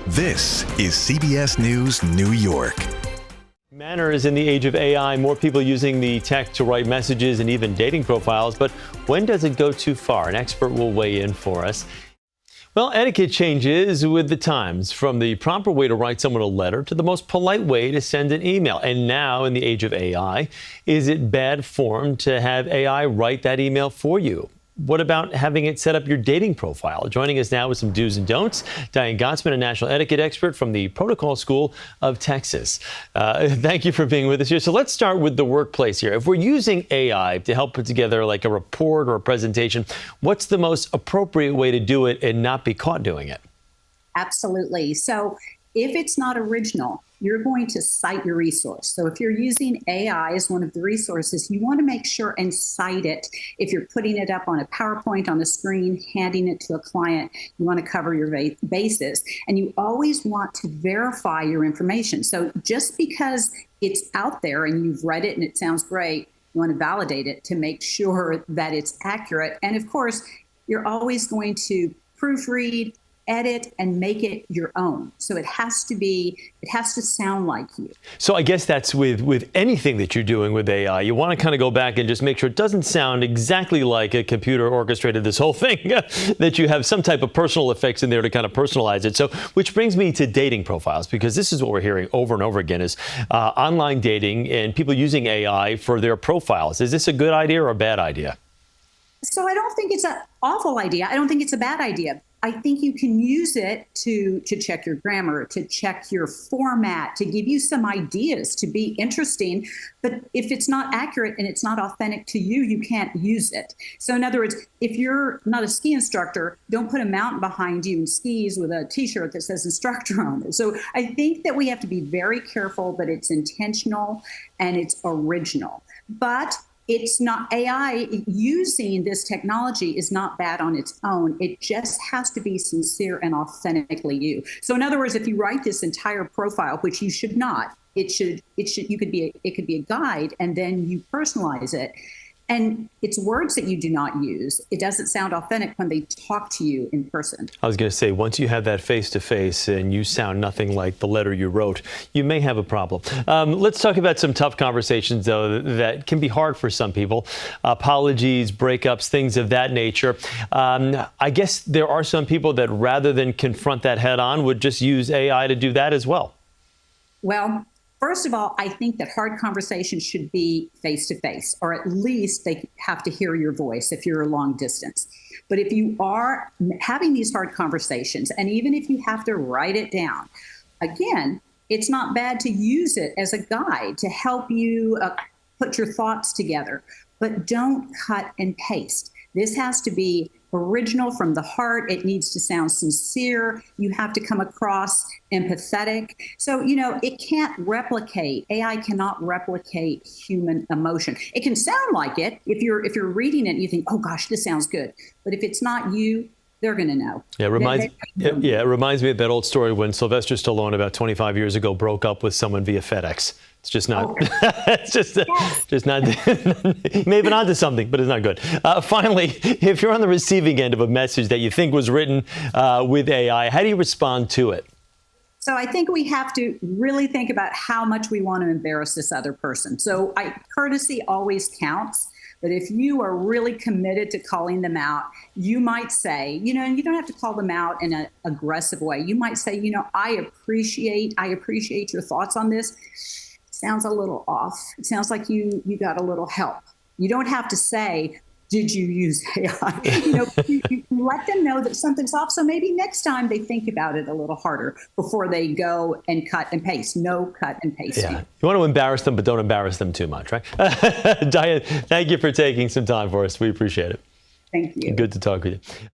This is CBS News New York. Manners in the age of AI, more people using the tech to write messages and even dating profiles. But when does it go too far? An expert will weigh in for us. Well, etiquette changes with the times, from the proper way to write someone a letter to the most polite way to send an email. And now, in the age of AI, is it bad form to have AI write that email for you? What about having it set up your dating profile? Joining us now with some do's and don'ts, Diane Gottsman, a national etiquette expert from the Protocol School of Texas. Thank you for being with us here. So let's start with the workplace here. If we're using AI to help put together like a report or a presentation, what's the most appropriate way to do it and not be caught doing it? Absolutely. So if it's not original, you're going to cite your resource. So if you're using AI as one of the resources, you want to make sure and cite it. If you're putting it up on a PowerPoint on a screen, handing it to a client, you want to cover your bases. And you always want to verify your information. So just because it's out there and you've read it and it sounds great, you want to validate it to make sure that it's accurate. And of course, you're always going to proofread, edit, and make it your own. So it has to sound like you. So I guess that's with anything that you're doing with AI. You want to kind of go back and just make sure it doesn't sound exactly like a computer orchestrated this whole thing, that you have some type of personal effects in there to kind of personalize it. So, which brings me to dating profiles, because this is what we're hearing over and over again is online dating and people using AI for their profiles. Is this a good idea or a bad idea? So I don't think it's an awful idea. I don't think it's a bad idea. I think you can use it to check your grammar, to check your format, to give you some ideas, to be interesting. But if it's not accurate and it's not authentic to you, you can't use it. So in other words, if you're not a ski instructor, don't put a mountain behind you and skis with a T-shirt that says instructor on it. So I think that we have to be very careful that it's intentional and it's original. But it's not AI using this technology is not bad on its own. It just has to be sincere and authentically you. So in other words, if you write this entire profile, which you should not, it could be a guide, and then you personalize it. And it's words that you do not use. It doesn't sound authentic when they talk to you in person. I was going to say, once you have that face-to-face and you sound nothing like the letter you wrote, you may have a problem. Let's talk about some tough conversations, though, that can be hard for some people. Apologies, breakups, things of that nature. I guess there are some people that rather than confront that head on would just use AI to do that as well. Well, first of all, I think that hard conversations should be face-to-face, or at least they have to hear your voice if you're a long distance. But if you are having these hard conversations, and even if you have to write it down, again, it's not bad to use it as a guide to help you put your thoughts together. But don't cut and paste. This has to be original from the heart. It needs to sound sincere. You have to come across empathetic. So, it can't replicate. AI cannot replicate human emotion. It can sound like it. If you're reading it and you think, oh gosh, this sounds good. But if it's not you, they're going to know. Yeah, it reminds me of that old story when Sylvester Stallone about 25 years ago broke up with someone via FedEx. It's just not, it's just not, he may have been onto something, but it's not good. Finally, if you're on the receiving end of a message that you think was written with AI, how do you respond to it? So I think we have to really think about how much we want to embarrass this other person. So courtesy always counts. But if you are really committed to calling them out, you might say, and you don't have to call them out in an aggressive way. You might say, I appreciate your thoughts on this. Sounds a little off. It sounds like you got a little help. You don't have to say, did you use AI? You let them know that something's off. So maybe next time they think about it a little harder before they go and cut and paste. No cut and pasting. Yeah. You want to embarrass them, but don't embarrass them too much, right? Diane, thank you for taking some time for us. We appreciate it. Thank you. Good to talk with you.